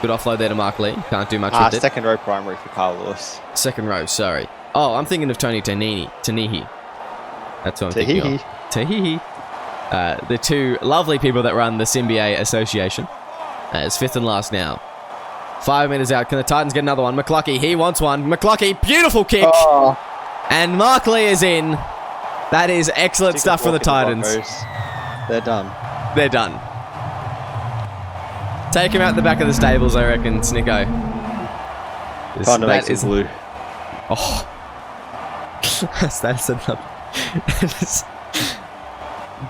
Good offload there to Mark Lee. Can't do much with it. Second row primary for Carl Lewis. Second row, sorry. Oh, I'm thinking of Tony Tanihi. That's what I'm thinking of. Tahihi. The two lovely people that run the SymbiA Association. It's 5th and last now. 5 meters out. Can the Titans get another one? McCluckey, he wants one. McCluckey, beautiful kick. Oh. And Mark Lee is in. That is excellent stuff for the Titans. They're done. They're done. Take him out the back of the stables, I reckon, Snicko. Time to make some blue. Oh. That's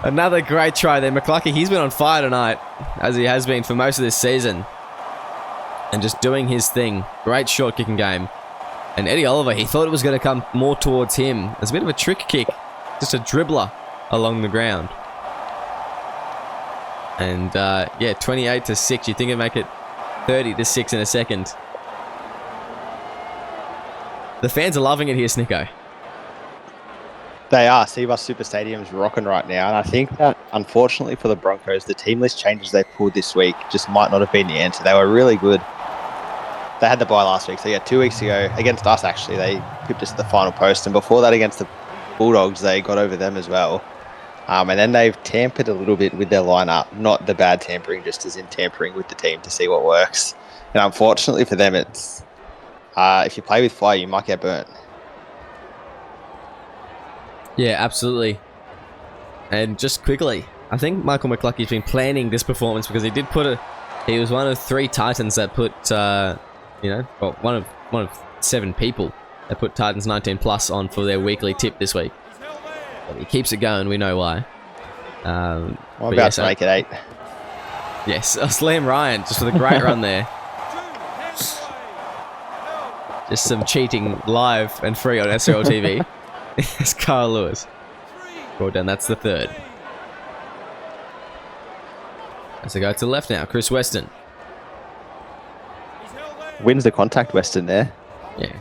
another great try there. McCluckey, he's been on fire tonight, as he has been for most of this season. And just doing his thing. Great short kicking game. And Eddie Oliver, he thought it was going to come more towards him. It's a bit of a trick kick. Just a dribbler along the ground. And yeah, 28 to 6. You think it'd make it 30 to 6 in a second. The fans are loving it here, Snicko. They are. Cbus Super Stadium's rocking right now. And I think that, unfortunately for the Broncos, the team list changes they pulled this week just might not have been the answer. They were really good. They had the bye last week. So yeah, 2 weeks ago, against us actually, they pipped us at the final post. And before that, against the Bulldogs, they got over them as well. And then they've tampered a little bit with their lineup. Not the bad tampering, just as in tampering with the team to see what works. And unfortunately for them, it's if you play with fire, you might get burnt. Yeah, absolutely. And just quickly, I think Michael McCluckey's been planning this performance because he did he was one of 3 Titans that put, one of 7 people that put Titans 19 plus on for their weekly tip this week. But he keeps it going, we know why. I'm about to make it 8. Yes, Liam Ryan, just with a great run there. Just some cheating live and free on SRL TV. It's Carl Lewis. Brought down, that's the 3rd. As they go to the left now, Chris Weston. Wins the contact, Weston there. Yeah,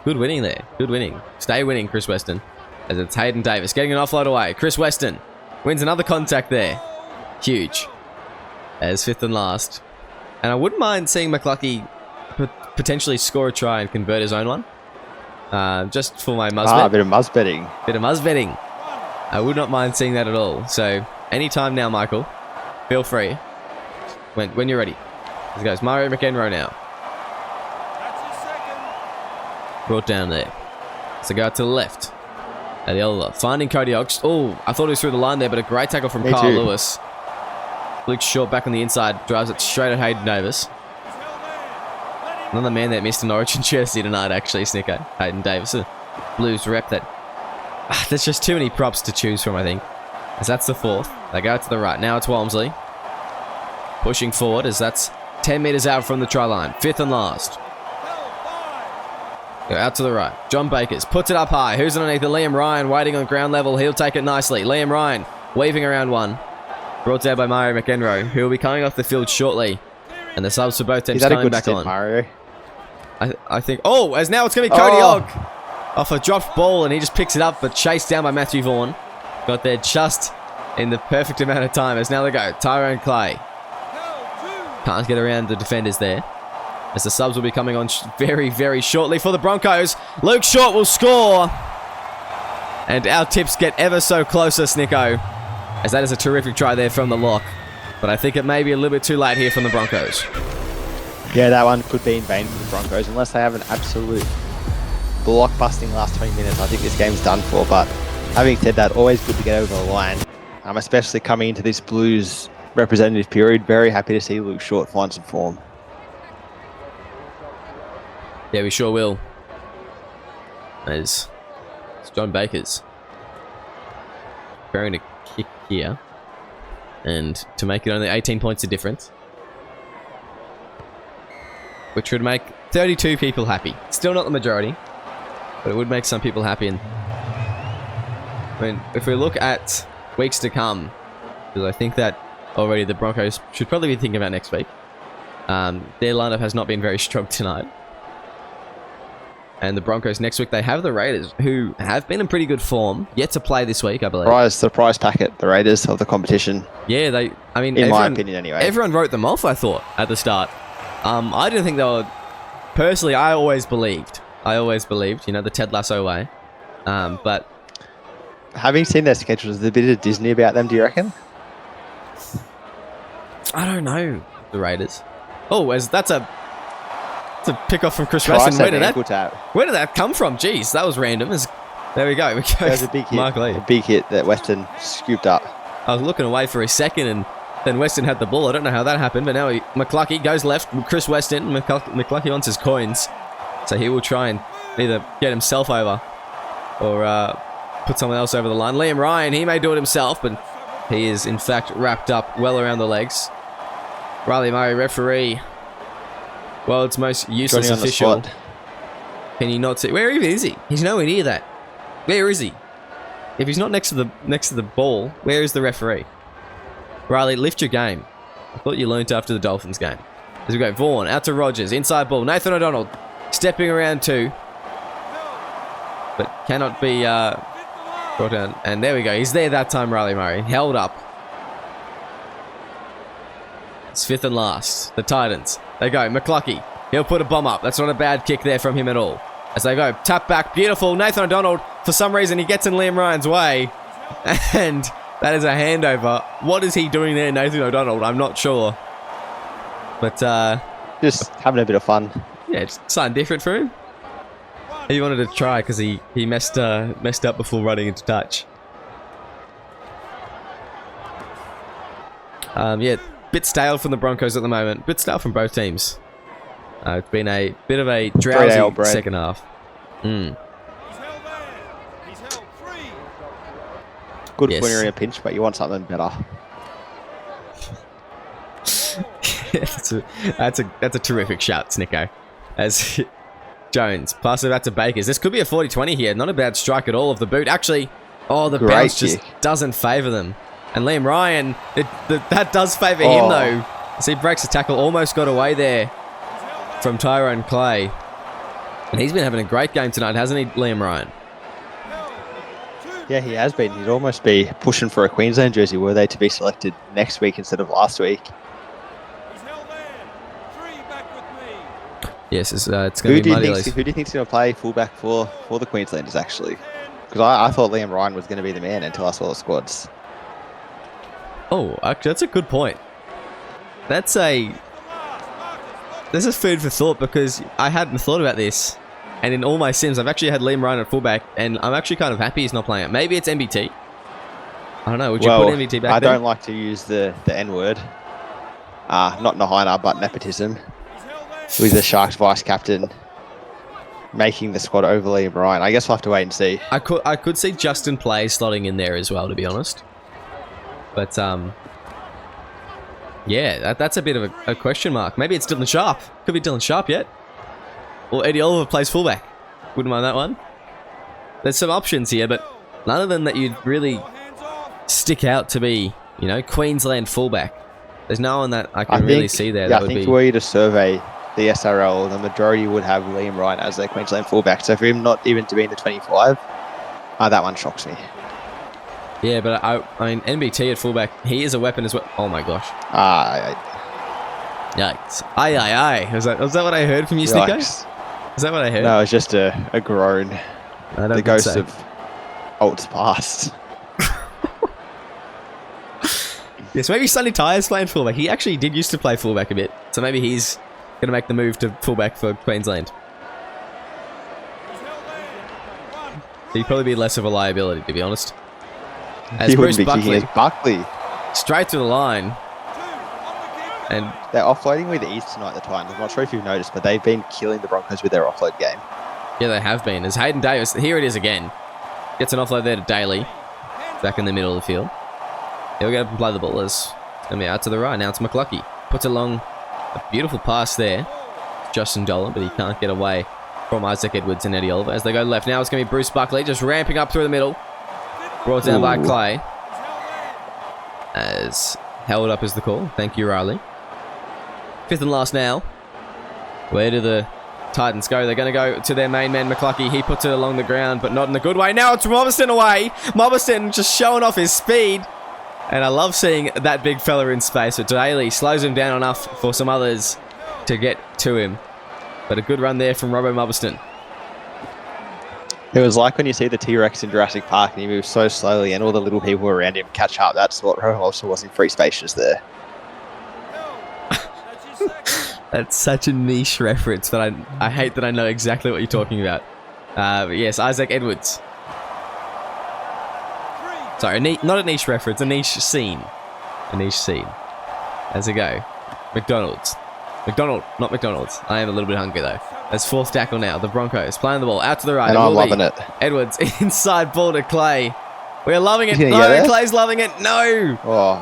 good winning there. Good winning. Stay winning, Chris Weston. As it's Hayden Davis getting an offload away. Chris Weston wins another contact there. Huge. As 5th and last. And I wouldn't mind seeing McCluckey potentially score a try and convert his own one. Just for my Muzz bet. A bit of Muzz betting. Bit of Muzz betting. I would not mind seeing that at all. So, anytime now, Michael. Feel free. When you're ready. Here goes Mario McEnroe now. Brought down there. So go out to the left. Adiola finding Cody Ox. Oh, I thought he was through the line there, but a great tackle from Carl Lewis. Luke Short back on the inside. Drives it straight at Hayden Davis. Another man that missed an Origin jersey tonight, actually, Snicko. Hayden Davis. Blues rep that. There's just too many props to choose from, I think. As that's the 4th. They go out to the right. Now it's Walmsley. Pushing forward as that's 10 meters out from the try line. 5th and last. Go out to the right. John Bakers puts it up high. Who's underneath the Liam Ryan waiting on ground level. He'll take it nicely. Liam Ryan Weaving around one. Brought down by Mario McEnroe, who will be coming off the field shortly. And the subs for both teams coming back on. Mario. I think... Oh, as now it's going to be Cody Ogg. Off a dropped ball, and he just picks it up, but chased down by Matthew Vaughan. Got there just in the perfect amount of time. As now they go. Tyrone Clay. Can't get around the defenders there. As the subs will be coming on very, very shortly for the Broncos. Luke Short will score. And our tips get ever so closer, Snicko. As that is a terrific try there from the lock. But I think it may be a little bit too late here from the Broncos. Yeah, that one could be in vain for the Broncos. Unless they have an absolute block-busting last 20 minutes, I think this game's done for. But having said that, always good to get over the line. Especially coming into this Blues representative period. Very happy to see Luke Short find some form. Yeah, we sure will. As it's John Baker's preparing to kick here. And to make it only 18 points of difference. Which would make 32 people happy. Still not the majority. But it would make some people happy. And I mean, if we look at weeks to come, because I think that already the Broncos should probably be thinking about next week. Their lineup has not been very strong tonight. And the Broncos next week, they have the Raiders, who have been in pretty good form. Yet to play this week, I believe. The prize packet, the Raiders of the competition. Yeah, I mean, in my opinion anyway. Everyone wrote them off, I thought, at the start. I didn't think they were... Personally, I always believed, you know, the Ted Lasso way. But... Having seen their schedules, there's a bit of Disney about them, do you reckon? I don't know, the Raiders. Oh, that's a pick off from Chris Weston. Where did that come from? Jeez, that was random. There we go. There's a big hit. Mark Lee. A big hit that Weston scooped up. I was looking away for a second, and then Weston had the ball. I don't know how that happened, but now McCluckey goes left. Chris Weston. McCluckey wants his coins, so he will try and either get himself over or put someone else over the line. Liam Ryan, he may do it himself, but he is in fact wrapped up well around the legs. Riley Murray, referee. World's most useless official. Can you not see? Where even is he? He's nowhere near that. Where is he? If he's not next to the ball, where is the referee? Riley, lift your game. I thought you learnt after the Dolphins game. As we go, Vaughan out to Rogers, inside ball. Nathan O'Donnell stepping around two, but cannot be brought down. And there we go. He's there that time. Riley Murray held up. It's fifth and last. The Titans. They go. McCluckey. He'll put a bomb up. That's not a bad kick there from him at all. As they go. Tap back. Beautiful. Nathan O'Donnell. For some reason, he gets in Liam Ryan's way. And that is a handover. What is he doing there, Nathan O'Donnell? I'm not sure. But, just having a bit of fun. Yeah, it's something different for him. He wanted to try because he messed up before running into touch. Yeah. Bit stale from the Broncos at the moment. Bit stale from both teams. It's been a bit of a drowsy second half. Good when you're in a pinch, but you want something better. That's a terrific shout, Snicko. As Jones pass it back to Bakers. This could be a 40-20 here. Not a bad strike at all of the boot. Actually, the bounce just doesn't favour them. And Liam Ryan, that does favour him though. As he breaks the tackle, almost got away there from Tyrone Clay. And he's been having a great game tonight, hasn't he, Liam Ryan? Yeah, he has been. He'd almost be pushing for a Queensland jersey were they to be selected next week instead of last week. Yes, it's going to be muddy. Who do you think's going to play fullback for the Queenslanders, actually? Because I thought Liam Ryan was going to be the man until I saw the squads. Oh, actually, that's a good point. This is food for thought because I hadn't thought about this. And in all my sims, I've actually had Liam Ryan at fullback, and I'm actually kind of happy he's not playing it. Maybe it's MBT. I don't know. Would you put MBT back there? I don't like to use the N-word. Not Nahina, but nepotism. Who's the Sharks vice captain making the squad over Liam Ryan. I guess we'll have to wait and see. I could see Justin Play slotting in there as well, to be honest. But, yeah, that's a bit of a question mark. Maybe it's Dylan Sharp. Could be Dylan Sharp yet. Or Eddie Oliver plays fullback. Wouldn't mind that one. There's some options here, but none of them that you'd really stick out to be, you know, Queensland fullback. There's no one that I can really see there. Yeah, that I think would be... were you to survey the SRL, the majority would have Liam Ryan as their Queensland fullback. So for him not even to be in the 25, that one shocks me. Yeah, but I mean, NBT at fullback, he is a weapon as well. Oh my gosh. Yikes. Aye. Was that what I heard from you, Snicko? Is that what I heard? No, it's just a groan. I don't the think ghost so. of Alt's past. Yes, maybe Sonny Tyer's playing fullback. He actually did used to play fullback a bit. So maybe he's going to make the move to fullback for Queensland. He'd probably be less of a liability, to be honest. As He Bruce wouldn't be kicking Buckley, as Buckley. straight to the line. And they're offloading with ease tonight, the Titans. I'm not sure if you've noticed, but they've been killing the Broncos with their offload game. yeah, they have been. As Hayden Davis, here it is again. Gets an offload there to Daly. Back in the middle of the field. He'll get up and play the ball as it's going to be out to the right. Now it's McCluckey. Puts along a beautiful pass there. Justin Dolan, but he can't get away from Isaac Edwards and Eddie Oliver. As they go left, now it's going to be Bruce Buckley just ramping up through the middle. Brought down by Clay. As held up is the call. Thank you, Riley. Fifth and last now. Where do the Titans go? They're going to go to their main man, McCluckey. He puts it along the ground, but not in a good way. Now it's Mobberston away. Mobberston just showing off his speed. And I love seeing that big fella in space. But Daly slows him down enough for some others to get to him. But a good run there from Robbo Mobberston. It was like when you see the T-Rex in Jurassic Park and he moves so slowly and all the little people around him catch up. That's what Robbo Mobberston was in free space just there. That's such a niche reference that I hate that I know exactly what you're talking about. But yes, Isaac Edwards. Sorry, not a niche reference, a niche scene. A niche scene. As they go. McDonald's. Not McDonald's. I am a little bit hungry though. That's fourth tackle now. The Broncos playing the ball out to the right. And I'm loving it. Edwards inside ball to Clay. We're loving it. No, Clay's loving it. No. Oh.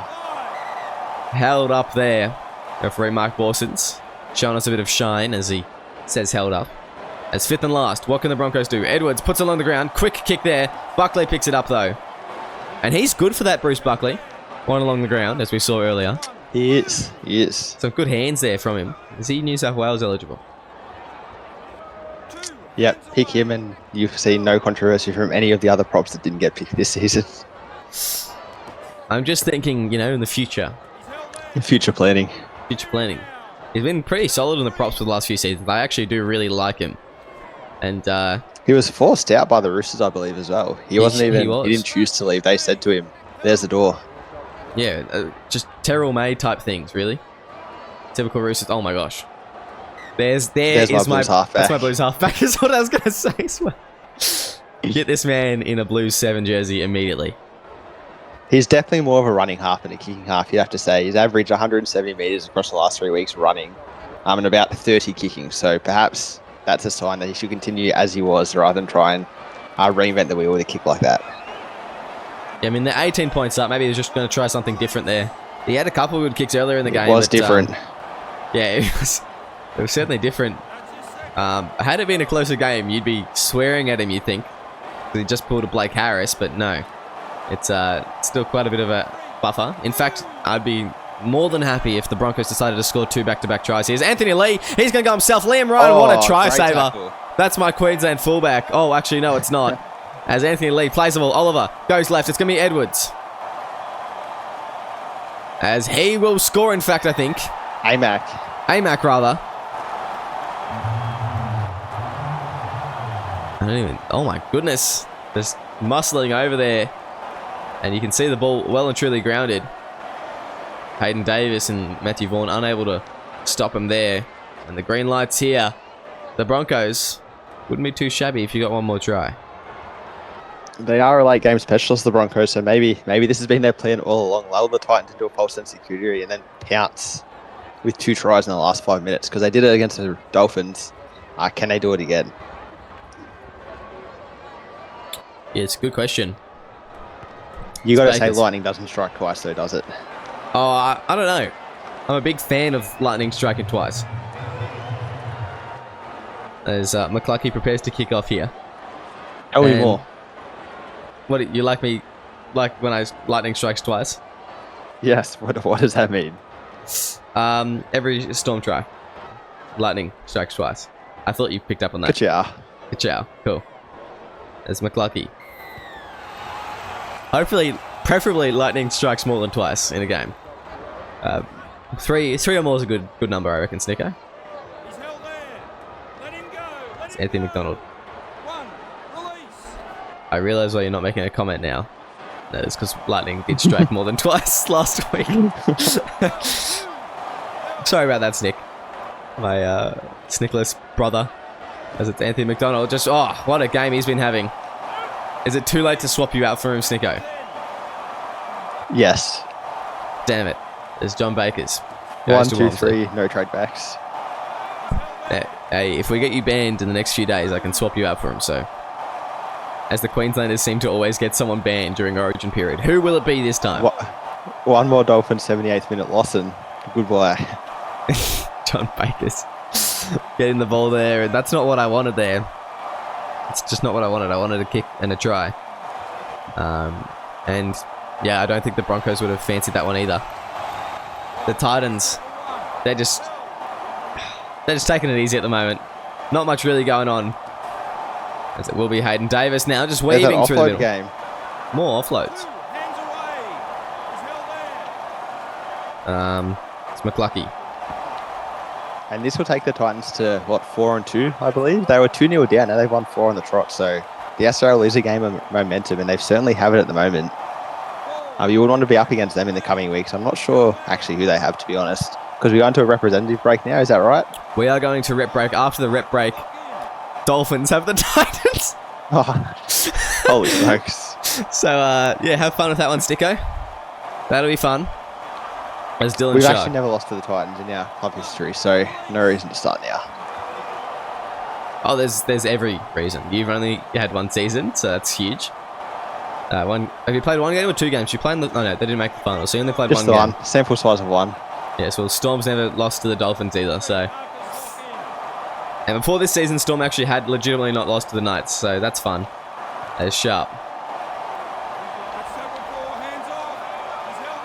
Held up there. Referee Mark Borsons showing us a bit of shine as he says held up. As fifth and last, what can the Broncos do? Edwards puts it along the ground. Quick kick there. Buckley picks it up though. And he's good for that, Bruce Buckley. One along the ground, as we saw earlier. He is. Some good hands there from him. Is he New South Wales eligible? Yep, pick him and you've seen no controversy from any of the other props that didn't get picked this season. I'm just thinking, you know, in the future. Future planning. Future planning. He's been pretty solid in the props for the last few seasons. I actually do really like him. And, he was forced out by the Roosters, I believe, as well. He didn't choose to leave. They said to him, there's the door. Yeah, just Terrell May type things, really. Typical Roosters. Oh my gosh. There's my Blues halfback. That's my Blues halfback is what I was going to say. Get this man in a Blues 7 jersey immediately. He's definitely more of a running half than a kicking half, you'd have to say. He's averaged 170 metres across the last 3 weeks running and about 30 kicking. So perhaps that's a sign that he should continue as he was rather than try and reinvent the wheel with a kick like that. Yeah, I mean, they're 18 points up. Maybe they're just going to try something different there. He had a couple of good kicks earlier in the game. It was different. Yeah, it was certainly different. Had it been a closer game, you'd be swearing at him, you'd think. He just pulled a Blake Harris, but no. It's still quite a bit of a buffer. In fact, I'd be more than happy if the Broncos decided to score 2 back-to-back tries. Here's Anthony Lee. He's going to go himself. Liam Ryan, what a try saver. Tackle. That's my Queensland fullback. Oh, actually, no, it's not. As Anthony Lee plays the ball. Oliver goes left. It's going to be Edwards. As he will score, in fact, I think. AMAC, rather. I don't even... Oh, my goodness. Just muscling over there. And you can see the ball well and truly grounded. Hayden Davis and Matthew Vaughan unable to stop him there. And the green light's here. The Broncos wouldn't be too shabby if you got one more try. They are a late game specialist, the Broncos, so maybe this has been their plan all along. Lull the Titans into a false sense of security and then pounce with 2 tries in the last 5 minutes because they did it against the Dolphins. Can they do it again? Yeah, it's a good question. You got to say lightning doesn't strike twice, though, does it? Oh, I don't know. I'm a big fan of lightning striking twice. As McCluckey prepares to kick off here. Tell me more. What, you like me like when lightning strikes twice? Yes. What does that mean? Every storm try, lightning strikes twice. I thought you picked up on that. Ka-chow. Ka-chow. Cool. There's McLucky. Hopefully, preferably lightning strikes more than twice in a game. Three or more is a good number, I reckon, Snicko. He's held there. Let him go. It's Anthony McDonald. One. Release. I realise why you're not making a comment now. No, it's because lightning did strike more than twice last week. Sorry about that, Snick. My Snickless brother, as it's Anthony McDonald. Just, oh, what a game he's been having. Is it too late to swap you out for him, Snicko? Yes. Damn it. There's John Baker's. 1, 2, 3, no trade backs. Hey, if we get you banned in the next few days, I can swap you out for him, so. As the Queenslanders seem to always get someone banned during Origin period. Who will it be this time? One more Dolphins 78th minute loss and goodbye. John Baker's getting the ball there, and that's not what I wanted there. It's just not what I wanted. I wanted a kick and a try. And yeah, I don't think the Broncos would have fancied that one either. The Titans, they're just taking it easy at the moment. Not much really going on. As it will be Hayden Davis now, just weaving through the middle. Game. More offloads. Hands away. He's held there. It's McLucky. And this will take the Titans to, what, 4-2, I believe? They were 2-0 down, now they've won 4 on the trot. So the SRL is a game of momentum, and they certainly have it at the moment. You would want to be up against them in the coming weeks. I'm not sure, actually, who they have, to be honest. Because we're going to a representative break now, is that right? We are going to rep break. After the rep break, Dolphins have the Titans. Oh, holy smokes. So, yeah, have fun with that one, Sticko. That'll be fun. As Dylan We've Shark. actually never lost to the Titans in our club history, so no reason to start now. Oh, there's every reason. You've only had one season, so that's huge. Have you played one game or 2 games? You played no, they didn't make the final, so you only played Just one game. the one. Sample size of 1. Yeah, so Storm's never lost to the Dolphins either, so. And before this season, Storm actually had legitimately not lost to the Knights, so that's fun. That is sharp.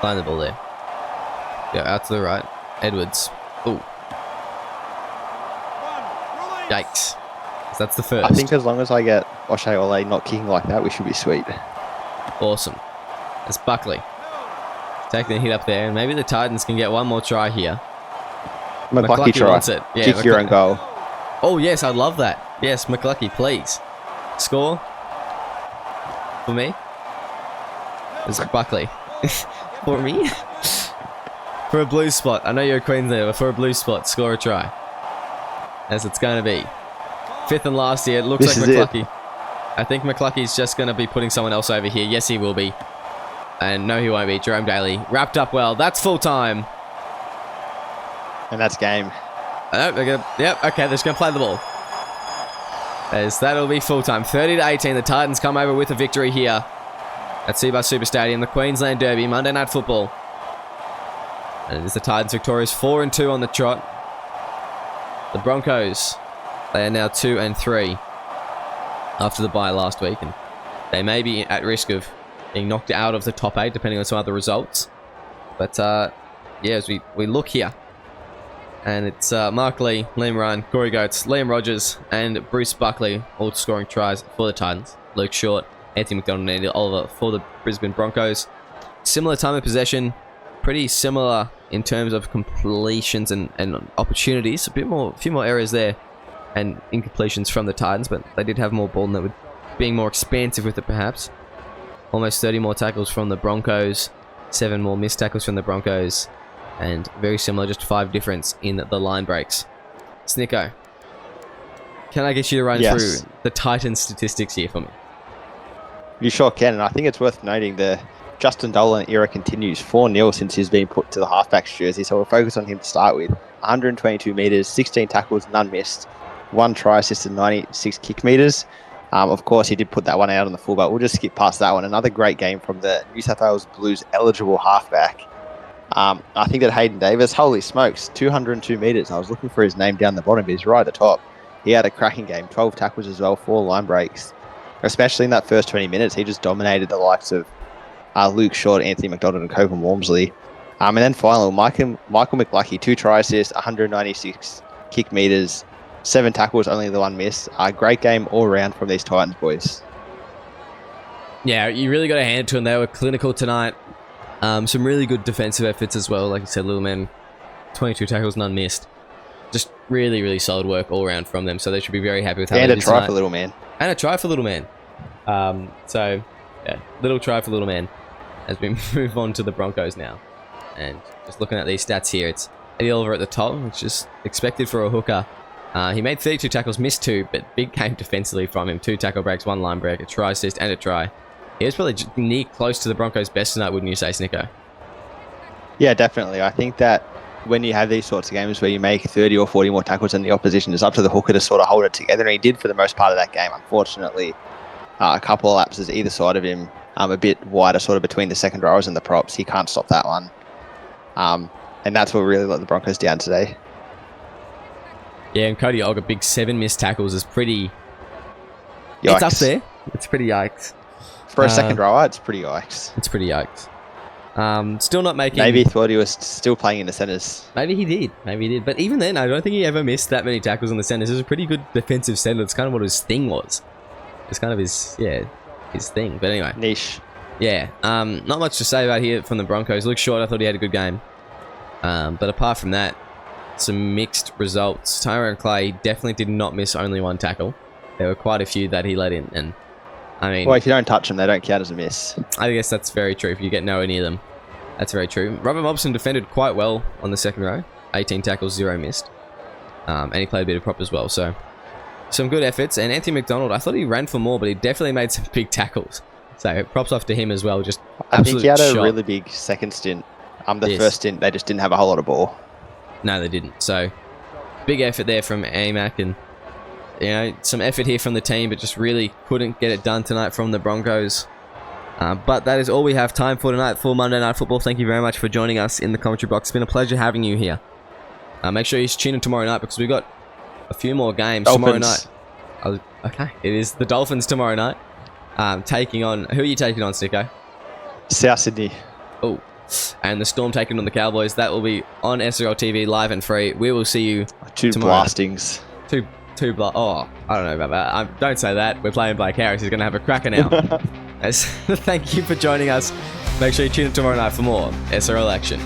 Line the ball there. Go out to the right. Edwards. Ooh. Yikes. So that's the first. I think as long as I get O'Shea Ole not kicking like that, we should be sweet. Awesome. It's Buckley. Taking the hit up there, and maybe the Titans can get one more try here. McLucky try. Wants it. Yeah, Kick your own goal. Oh, yes, I'd love that. Yes, McLucky, please. Score. For me. It's Buckley. For me? For a blue spot. I know you're a Queenslander, but for a blue spot, score a try. As it's going to be. 5th and last here. It looks like McLucky. I think McLucky's just going to be putting someone else over here. Yes, he will be. And no, he won't be. Jerome Daly. Wrapped up well. That's full time. And that's game. Yep, okay, they're just going to play the ball. As that'll be full time. 30-18. The Titans come over with a victory here at Seabus Super Stadium. The Queensland Derby. Monday Night Football. And it's the Titans victorious 4-2 on the trot. The Broncos, they are now 2-3 after the bye last week, and they may be at risk of being knocked out of the top 8 depending on some other results. But yeah, as we look here, and it's Mark Lee, Liam Ryan, Corey Goetz, Liam Rogers, and Bruce Buckley all scoring tries for the Titans. Luke Short, Anthony McDonald, and Andy Oliver for the Brisbane Broncos. Similar time of possession, pretty similar in terms of completions and opportunities. A few more errors there and incompletions from the Titans, but they did have more ball and they were being more expansive with it perhaps. Almost 30 more tackles from the Broncos, 7 more missed tackles from the Broncos, and very similar, just 5 difference in the line breaks. Snicko, can I get you to run through the Titans statistics here for me? You sure can, and I think it's worth noting the Justin Dolan era continues 4-0 since he's been put to the halfback's jersey, so we'll focus on him to start with. 122 metres, 16 tackles, none missed, 1 try assisted, 96 kick metres. Of course, he did put that one out on the fullback. We'll just skip past that one. Another great game from the New South Wales Blues eligible halfback. I think that Hayden Davis, holy smokes, 202 metres. I was looking for his name down the bottom, but he's right at the top. He had a cracking game, 12 tackles as well, 4 line breaks. Especially in that first 20 minutes, he just dominated the likes of Luke Short, Anthony McDonald, and Copen Walmsley. And then finally, Michael McLucky, 2 try assists, 196 kick meters, 7 tackles, only the 1 miss. Great game all around from these Titans boys. Yeah, you really got to hand it to them. They were clinical tonight. Some really good defensive efforts as well. Like you said, little men, 22 tackles, none missed. Just really, really solid work all around from them. So they should be very happy with how they did And a try tonight. for little man. And a try for little man. So, yeah, little try for little man as we move on to the Broncos now. And just looking at these stats here, it's Eddie Oliver at the top, which is expected for a hooker. He made 32 tackles, missed 2, but big game defensively from him. 2 tackle breaks, 1 line break, a try assist, and a try. He was probably near close to the Broncos' best tonight, wouldn't you say, Snicko? Yeah, definitely. I think that when you have these sorts of games where you make 30 or 40 more tackles than the opposition, it's up to the hooker to sort of hold it together, and he did for the most part of that game. Unfortunately, a couple of lapses either side of him, a bit wider sort of between the second rowers and the props. He can't stop that one. And that's what really let the Broncos down today. Yeah, and Cody Olga, big 7 missed tackles is pretty... Yikes. It's up there. It's pretty yikes. For a second rower, it's pretty yikes. It's pretty yikes. Still not making... Maybe he thought he was still playing in the centres. Maybe he did. Maybe he did. But even then, I don't think he ever missed that many tackles on the centres. He was a pretty good defensive centre. It's kind of what his thing was. It's kind of his thing. But anyway. Niche. Yeah. Not much to say about here from the Broncos. Luke Short, I thought he had a good game. But apart from that, some mixed results. Tyrone Clay definitely did not miss only 1 tackle. There were quite a few that he let in. And I mean... Well, if you don't touch them, they don't count as a miss. I guess that's very true. If you get nowhere near them, that's very true. Robert Mobson defended quite well on the second row. 18 tackles, 0 missed. And he played a bit of prop as well. So, some good efforts. And Anthony McDonald, I thought he ran for more, but he definitely made some big tackles. So, props off to him as well. Just I think he had a shot. really big second stint. The first stint, they just didn't have a whole lot of ball. No, they didn't. So, big effort there from AMAC. And, you know, some effort here from the team, but just really couldn't get it done tonight from the Broncos. But that is all we have time for tonight for Monday Night Football. Thank you very much for joining us in the commentary box. It's been a pleasure having you here. Make sure you tune in tomorrow night because we've got a few more games tomorrow night. Okay, it is the Dolphins tomorrow night. Taking on... Who are you taking on, Sticko? South Sydney. Oh, and the Storm taking on the Cowboys. That will be on SRL TV, live and free. We will see you 2 tomorrow. blastings. Oh, I don't know about that. Don't say that. We're playing Blake Harris. He's going to have a cracker now. Thank you for joining us. Make sure you tune in tomorrow night for more SRL action.